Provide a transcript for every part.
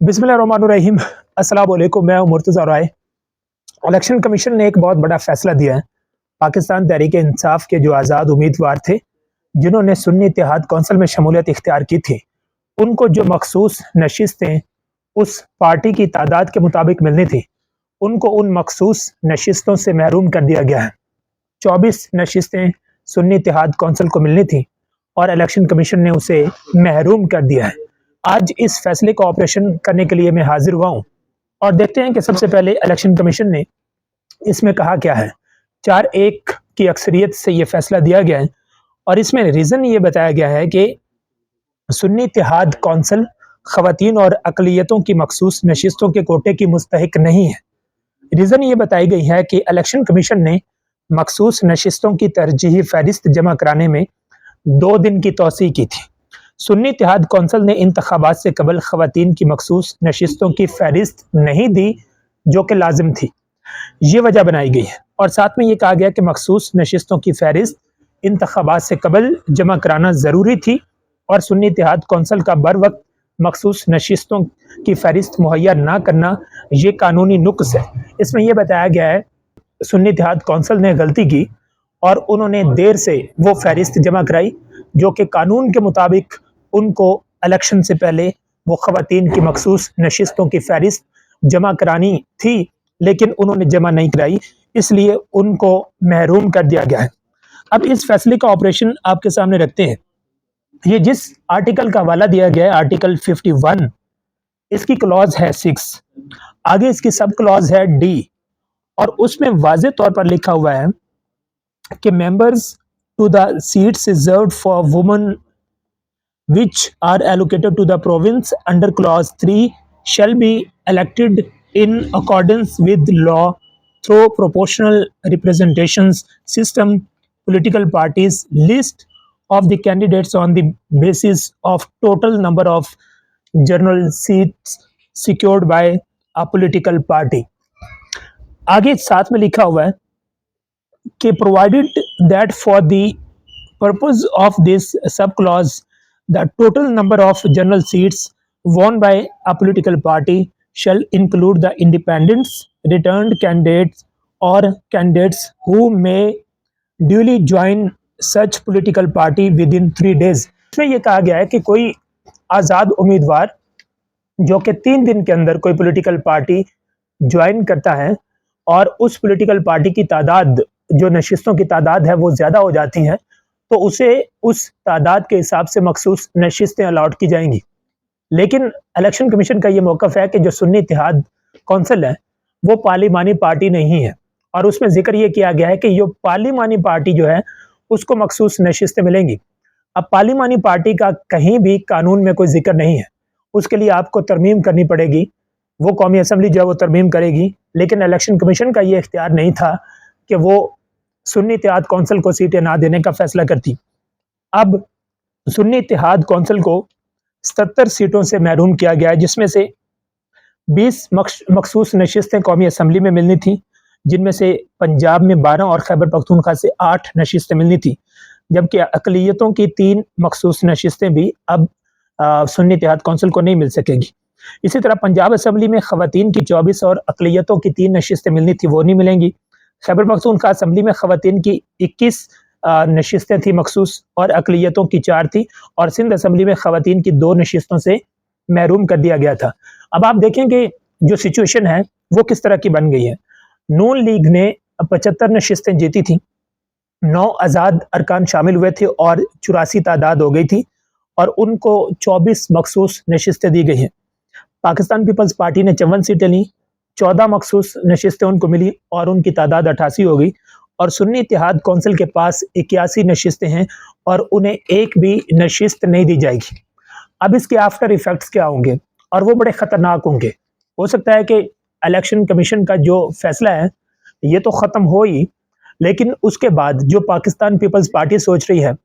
बिस्मिल्लाहिर्रहमानिर्रहीम। अस्सलाम वालेकुम। मैं हूं मुर्तज़ा राय। इलेक्शन कमीशन ने एक बहुत बड़ा फैसला दिया है। पाकिस्तान तहरीक इंसाफ के जो आज़ाद उम्मीदवार थे, जिन्होंने सुन्नी इत्तेहाद कौंसिल में शमूलियत इख्तियार की थी, उनको जो मखसूस नशिस्तें उस पार्टी की तादाद के मुताबिक मिलनी थी, उनको उन मखसूस नशिस्तों से महरूम कर दिया गया है। 24 नशिस्तें सुन्नी इत्तेहाद कौंसिल को मिलनी थी और इलेक्शन कमीशन ने उसे महरूम कर दिया है। आज इस फैसले का ऑपरेशन करने के लिए मैं हाजिर हुआ हूँ और देखते हैं कि सबसे पहले इलेक्शन कमीशन ने इसमें कहा क्या है। 4-1 की अक्सरियत से ये फैसला दिया गया है और इसमें रीज़न ये बताया गया है कि सुन्नी इत्तेहाद कौंसिल ख़वातीन और अक़लियतों की मखसूस नशिस्तों के कोटे की मुस्तहिक नहीं है। रीज़न ये बताई गई है कि इलेक्शन कमीशन ने मखसूस नशिस्तों की तरजीही फहरिस्त जमा कराने में 2 दिन की तौसीह की थी। सुन्नी इत्तेहाद कौंसिल ने इंतखाबात से कबल ख़वातीन की मखसूस नशिस्तों की फहरिस्त नहीं दी, जो कि लाजिम थी। ये वजह बनाई गई है और साथ में ये कहा गया कि मखसूस नशिस्तों की फहरिस्त इंतखाबात से कबल जमा कराना ज़रूरी थी और सुन्नी इत्तेहाद कौंसिल का बर वक्त मखसूस नशिस्तों की फहरिस्त मुहैया ना करना ये कानूनी नुक्स है। इसमें यह बताया गया है सुन्नी इत्तेहाद कौंसिल ने गलती की और उन्होंने देर से वो फहरिस्त जमा कराई, जो कि कानून के मुताबिक उनको इलेक्शन से पहले वो ख़वातीन की मखसूस नशिस्तों की फहरिस्त जमा करानी थी, लेकिन उन्होंने जमा नहीं कराई, इसलिए उनको महरूम कर दिया गया है। अब इस फैसले का ऑपरेशन आपके सामने रखते हैं। ये जिस आर्टिकल का हवाला दिया गया है, आर्टिकल 51, इसकी क्लॉज है 6, आगे इसकी सब क्लॉज है डी और उसमें वाज़े तौर पर लिखा हुआ है कि members to the seats reserved for women which are allocated to the province under clause 3 shall be elected in accordance with law through proportional representations system. Political parties list of the candidates on the basis of total number of general seats secured by a political party. आगे साथ में लिखा हुआ है कि provided that for the purpose of this sub clause the total number of general seats won by a political party shall include the independents, returned candidates or candidates who may duly join such political party within 3 days. इसमें यह कहा गया है कि कोई आज़ाद उम्मीदवार जो कि 3 दिन के अंदर कोई पॉलिटिकल पार्टी ज्वाइन करता है और उस पॉलिटिकल पार्टी की तादाद, जो नशिस्तों की तादाद है, वो ज़्यादा हो जाती है, तो उसे उस तादाद के हिसाब से मखसूस नशिस्तें अलाट की जाएंगी। लेकिन इलेक्शन कमीशन का ये मौक़िफ़ है कि जो सुन्नी इत्तेहाद कौंसिल है वो पार्लिमानी पार्टी नहीं है और उसमें ज़िक्र ये किया गया है कि ये पार्लिमानी पार्टी जो है उसको मखसूस नशिस्तें मिलेंगी। अब पार्लिमानी पार्टी का कहीं भी कानून में कोई जिक्र नहीं है, उसके लिए आपको तरमीम करनी पड़ेगी, वो कौमी असम्बली जो है वो तरमीम करेगी। लेकिन इलेक्शन कमीशन का ये इख्तियार नहीं था कि वो सुन्नी इत्तेहाद कौंसिल को सीटें ना देने का फैसला करती। अब सुन्नी इत्तेहाद कौंसिल को 77 सीटों से महरूम किया गया है, जिसमें से 20 मखसूस नशिस्तें कौमी असम्बली में मिलनी थी, जिनमें से पंजाब में 12 और खैबर पख्तूनख्वा से 8 नशिस्तें मिलनी थी, जबकि अक़लियतों की 3 मखसूस नशिस्तें भी अब सुन्नी इत्तेहाद कौंसिल को नहीं मिल सकेगी। इसी तरह पंजाब असम्बली में ख़वातीन की 24 और अक़लियतों की 3 नशिस्तें मिलनी थी, वो नहीं मिलेंगी। खैबर पख्तूनख्वा असम्बली में ख़वातीन की 21 नशिस्तें थी मखसूस और अक़लियतों की 4 थी और सिंध असम्बली में ख़वातीन की 2 नशिस्तों से महरूम कर दिया गया था। अब आप देखें कि जो सिचुएशन है वो किस तरह की बन गई है। नून लीग ने 75 नशिस्तें जीती थी, 9 आज़ाद अरकान शामिल हुए थे और 84 तादाद हो गई थी और उनको 24 मखसूस नशिस्तें दी गई हैं। पाकिस्तान पीपल्स पार्टी ने 54 सीटें ली, 14 मखसूस नशिस्तें उनको मिली और उनकी तादाद 88 हो गई और सुन्नी इत्तेहाद कौंसिल के पास 81 नशिस्तें हैं और उन्हें एक भी नशिस्त नहीं दी जाएगी। अब इसके आफ्टर इफेक्ट्स क्या होंगे और वो बड़े ख़तरनाक होंगे। हो सकता है कि इलेक्शन कमीशन का जो फैसला है ये तो ख़त्म हो ही, लेकिन उसके बाद जो पाकिस्तान पीपल्स पार्टी सोच रही है,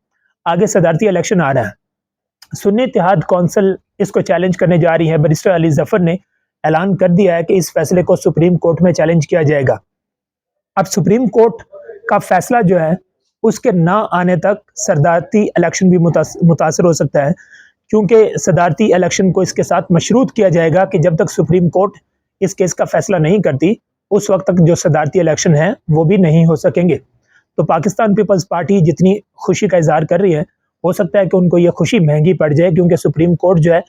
आगे सदारती इलेक्शन आ रहा है, सुन्नी इत्तेहाद कौंसिल इसको चैलेंज करने जा रही है। बैरिस्टर अली ज़फ़र ने ऐलान कर दिया है कि इस फैसले को सुप्रीम कोर्ट में चैलेंज किया जाएगा। अब सुप्रीम कोर्ट का फैसला जो है उसके ना आने तक सदारती इलेक्शन भी मुतासर हो सकता है, کیونکہ صدارتی الیکشن کو اس کے ساتھ مشروط کیا جائے گا کہ جب تک سپریم کورٹ اس کیس کا فیصلہ نہیں کرتی اس وقت تک جو صدارتی الیکشن ہیں وہ بھی نہیں ہو سکیں گے۔ تو پاکستان پیپلز پارٹی جتنی خوشی کا اظہار کر رہی ہے، ہو سکتا ہے کہ ان کو یہ خوشی مہنگی پڑ جائے، کیونکہ سپریم کورٹ جو ہے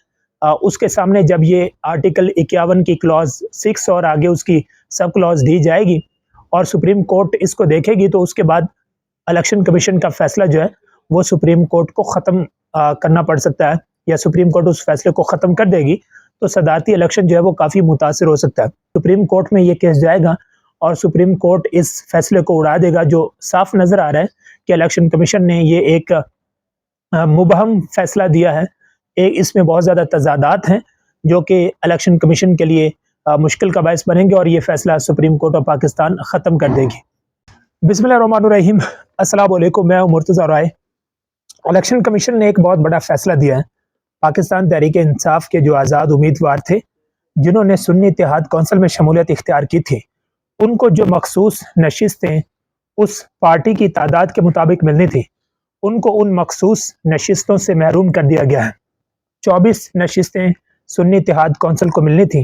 اس کے سامنے جب یہ آرٹیکل 51 کی کلاز 6 اور آگے اس کی سب کلاز دی جائے گی اور سپریم کورٹ اس کو دیکھے گی، تو اس کے بعد الیکشن کمیشن کا فیصلہ جو ہے وہ سپریم کورٹ کو ختم کرنا پڑ سکتا ہے، یا سپریم کورٹ اس فیصلے کو ختم کر دے گی تو صدارتی الیکشن جو ہے وہ کافی متاثر ہو سکتا ہے۔ سپریم کورٹ میں یہ کیس جائے گا اور سپریم کورٹ اس فیصلے کو اڑا دے گا، جو صاف نظر آ رہا ہے کہ الیکشن کمیشن نے یہ ایک مبہم فیصلہ دیا ہے، اس میں بہت زیادہ تضادات ہیں جو کہ الیکشن کمیشن کے لیے مشکل کا باعث بنیں گے، اور یہ فیصلہ سپریم کورٹ آف پاکستان ختم کر دے گی۔ بسم اللہ الرحمن الرحیم، السلام علیکم، میں ہوں مرتضیٰ رائے۔ الیکشن کمیشن نے ایک بہت بڑا فیصلہ دیا ہے۔ پاکستان تحریک انصاف کے جو آزاد امیدوار تھے جنہوں نے سنی اتحاد کونسل میں شمولیت اختیار کی تھی، ان کو جو مخصوص نشستیں اس پارٹی کی تعداد کے مطابق ملنی تھی، ان کو ان مخصوص نشستوں سے محروم کر دیا گیا ہے۔ 24 نشستیں سنی اتحاد کونسل کو ملنی تھی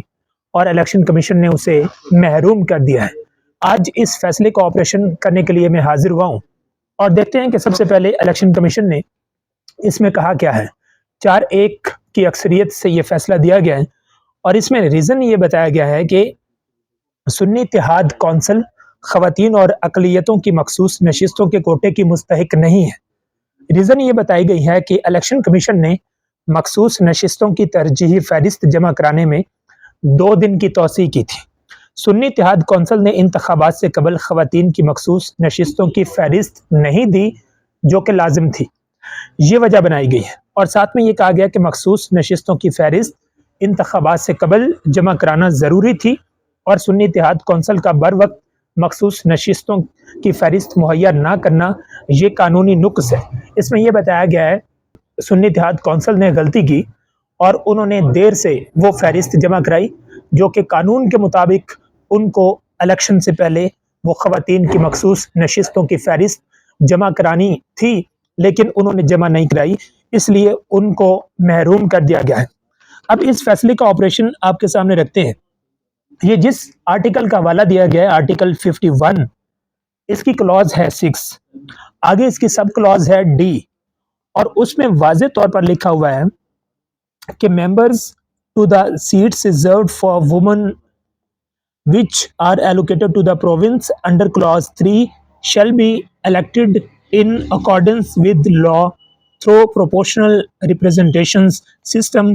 اور الیکشن کمیشن نے اسے محروم کر دیا ہے۔ آج اس فیصلے کو آپریشن کرنے کے لیے میں حاضر ہوا ہوں، اور دیکھتے ہیں کہ سب سے پہلے الیکشن کمیشن نے اس میں کہا کیا ہے۔ 4-1 کی اکثریت سے یہ فیصلہ دیا گیا ہے، اور اس میں ریزن یہ بتایا گیا ہے کہ سنی اتحاد کونسل خواتین اور اقلیتوں کی مخصوص نشستوں کے کوٹے کی مستحق نہیں ہے۔ ریزن یہ بتائی گئی ہے کہ الیکشن کمیشن نے مخصوص نشستوں کی ترجیحی فہرست جمع کرانے میں 2 دن کی توسیع کی تھی۔ سنی اتحاد کونسل نے انتخابات سے قبل خواتین کی مخصوص نشستوں کی فہرست نہیں دی جو کہ لازم تھی، یہ وجہ بنائی گئی ہے، اور ساتھ میں یہ کہا گیا کہ مخصوص نشستوں کی فہرست انتخابات سے قبل جمع کرانا ضروری تھی، اور سنی اتحاد کونسل کا بر وقت مخصوص نشستوں کی فہرست مہیا نہ کرنا یہ قانونی نقص ہے۔ اس میں یہ بتایا گیا ہے سنی اتحاد کونسل نے غلطی کی اور انہوں نے دیر سے وہ فہرست جمع کرائی جو کہ قانون کے مطابق ان کو الیکشن سے پہلے وہ خواتین کی مخصوص نشستوں کی فہرست جمع کرانی تھی، لیکن انہوں نے جمع نہیں کرائی، اس لیے ان کو محروم کر دیا گیا ہے۔ اب اس فیصلے کا آپریشن آپ کے سامنے رکھتے ہیں۔ یہ جس آرٹیکل کا حوالہ دیا گیا ہے، آرٹیکل 51، اس کی کلاز ہے 6، آگے اس کی سب کلاز ہے D، اور اس میں واضح طور پر لکھا ہوا ہے کہ members to the seats reserved for women which are allocated to the province under clause 3 shall be elected in accordance with law through proportional representation system.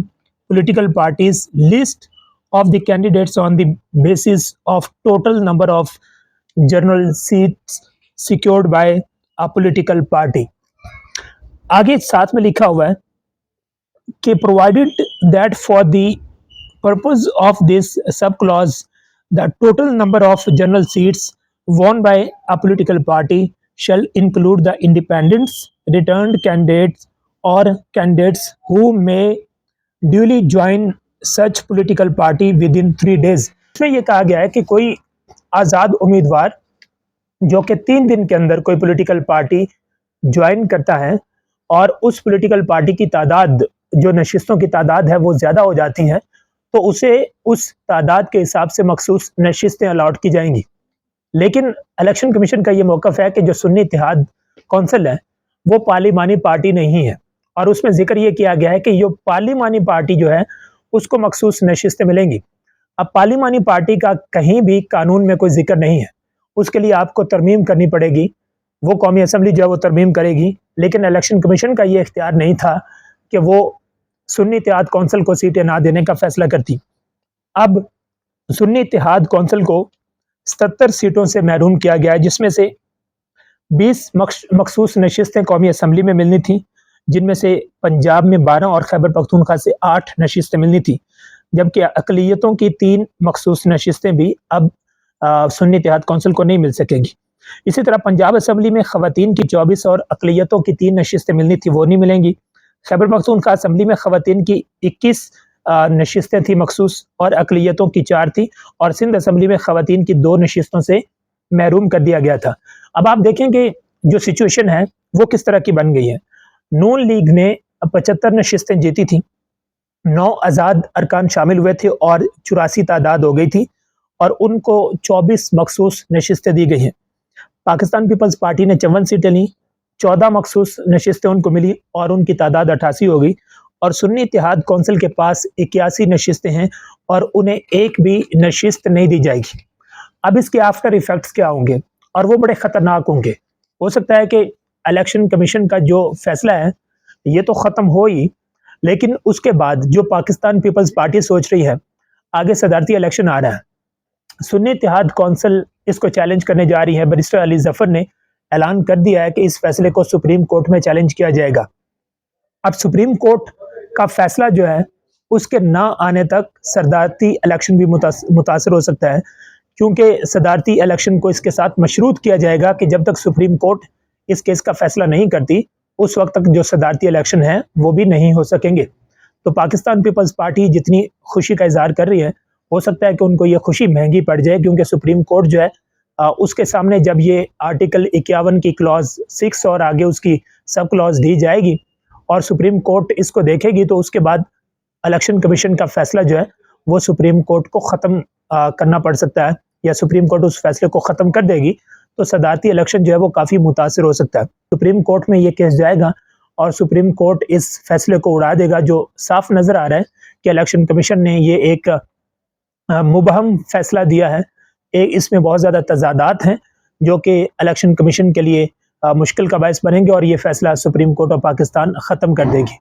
Political parties list of the candidates on the basis of total number of general seats secured by a political party. آگے ساتھ میں لکھا ہوا ہے کہ provided that for the purpose of this sub-clause, the total number of general seats won by a political party shall include the independents, returned candidates, or candidates who may duly join such political party within 3 days. اس میں یہ کہا گیا ہے کہ کوئی آزاد امیدوار جو کہ 3 دن کے اندر کوئی پولیٹیکل پارٹی جوائن کرتا ہے اور اس پولیٹیکل پارٹی کی تعداد جو نشستوں کی تعداد ہے وہ زیادہ ہو جاتی ہیں، تو اسے اس تعداد کے حساب سے مخصوص نشستیں الاٹ کی جائیں گی۔ لیکن الیکشن کمیشن کا یہ موقف ہے کہ جو سنی اتحاد کونسل ہے وہ پارلیمانی پارٹی نہیں ہے، اور اس میں ذکر یہ کیا گیا ہے کہ یہ پارلیمانی پارٹی جو ہے اس کو مخصوص نشستیں ملیں گی۔ اب پارلیمانی پارٹی کا کہیں بھی قانون میں کوئی ذکر نہیں ہے، اس کے لیے آپ کو ترمیم کرنی پڑے گی، وہ قومی اسمبلی جو ہے وہ ترمیم کرے گی، لیکن الیکشن کمیشن کا یہ اختیار نہیں تھا کہ وہ سنی اتحاد کونسل کو سیٹیں نہ دینے کا فیصلہ کرتی۔ اب سنی اتحاد کونسل کو 77 سیٹوں سے محروم کیا گیا ہے، جس میں سے 20 مخصوص نشستیں قومی اسمبلی میں ملنی تھیں، جن میں سے پنجاب میں 12 اور خیبر پختونخوا سے 8 نشستیں ملنی تھیں، جبکہ اقلیتوں کی 3 مخصوص نشستیں بھی اب سنی اتحاد کونسل کو نہیں مل سکے گی۔ اسی طرح پنجاب اسمبلی میں خواتین کی 24 اور اقلیتوں کی 3 نشستیں ملنی تھی، وہ نہیں ملیں گی۔ خیبر پختونخوا اسمبلی میں خواتین کی 21 نشستیں تھیں مخصوص اور اقلیتوں کی 4 تھی، اور سندھ اسمبلی میں خواتین کی 2 نشستوں سے محروم کر دیا گیا تھا۔ اب آپ دیکھیں کہ جو سچویشن ہے وہ کس طرح کی بن گئی ہے۔ نون لیگ نے 75 नशिस्तें जीती थी, 9 आज़ाद अरकान शामिल हुए थे और 84 तादाद हो गई थी और उनको 24 मखसूस नशिस्तें दी गई हैं। पाकिस्तान पीपल्स पार्टी ने 54 सीटें ली, 14 मखसूस नशिस्तें उनको मिली और उनकी तादाद 88 हो गई और सुन्नी इत्तेहाद कौंसिल के पास 81 नशिस्तें हैं और उन्हें एक भी नशिस्त नहीं दी जाएगी। अब इसके आफ्टर इफेक्ट्स क्या होंगे और वो बड़े ख़तरनाक होंगे। हो सकता है कि इलेक्शन कमीशन का जो फैसला है ये तो ख़त्म हो ही, लेकिन उसके बाद जो पाकिस्तान पीपल्स पार्टी सोच रही है, आगे सदारती इलेक्शन आ रहा है, सुन्नी इत्तेहाद कौंसिल इसको चैलेंज करने जा रही है। बैरिस्टर अली जफर ने ऐलान कर दिया है कि इस फैसले को सुप्रीम कोर्ट में चैलेंज किया जाएगा। अब सुप्रीम कोर्ट का फैसला जो है उसके ना आने तक सदारती इलेक्शन भी मुतासर हो सकता है, क्योंकि सदारती इलेक्शन को इसके साथ मशरूत किया जाएगा कि जब तक सुप्रीम कोर्ट इस केस का फैसला नहीं करती उस वक्त तक जो सदारती इलेक्शन है वो भी नहीं हो सकेंगे। तो पाकिस्तान पीपल्स पार्टी जितनी खुशी का इजहार कर रही है, हो सकता है कि उनको ये खुशी महंगी पड़ जाए, क्योंकि सुप्रीम कोर्ट जो है उसके सामने जब ये आर्टिकल 51 की क्लॉज 6 और आगे उसकी सब क्लॉज दी जाएगी और सुप्रीम कोर्ट इसको देखेगी, तो उसके बाद इलेक्शन कमीशन का फैसला जो है वो सुप्रीम कोर्ट को ख़त्म करना पड़ सकता है, या सुप्रीम कोर्ट उस फैसले को ख़त्म कर देगी तो सदारती इलेक्शन जो है वो काफ़ी मुतासर हो सकता है। सुप्रीम कोर्ट में ये केस जाएगा और सुप्रीम कोर्ट इस फैसले को उड़ा देगा, जो साफ नज़र आ रहा है कि इलेक्शन कमीशन ने ये एक मुबहम फैसला दिया है। इसमें बहुत ज़्यादा तजादात हैं जो कि इलेक्शन कमीशन के लिए मुश्किल का बायस बनेंगे और ये फैसला सुप्रीम कोर्ट ऑफ पाकिस्तान ख़त्म कर देगी।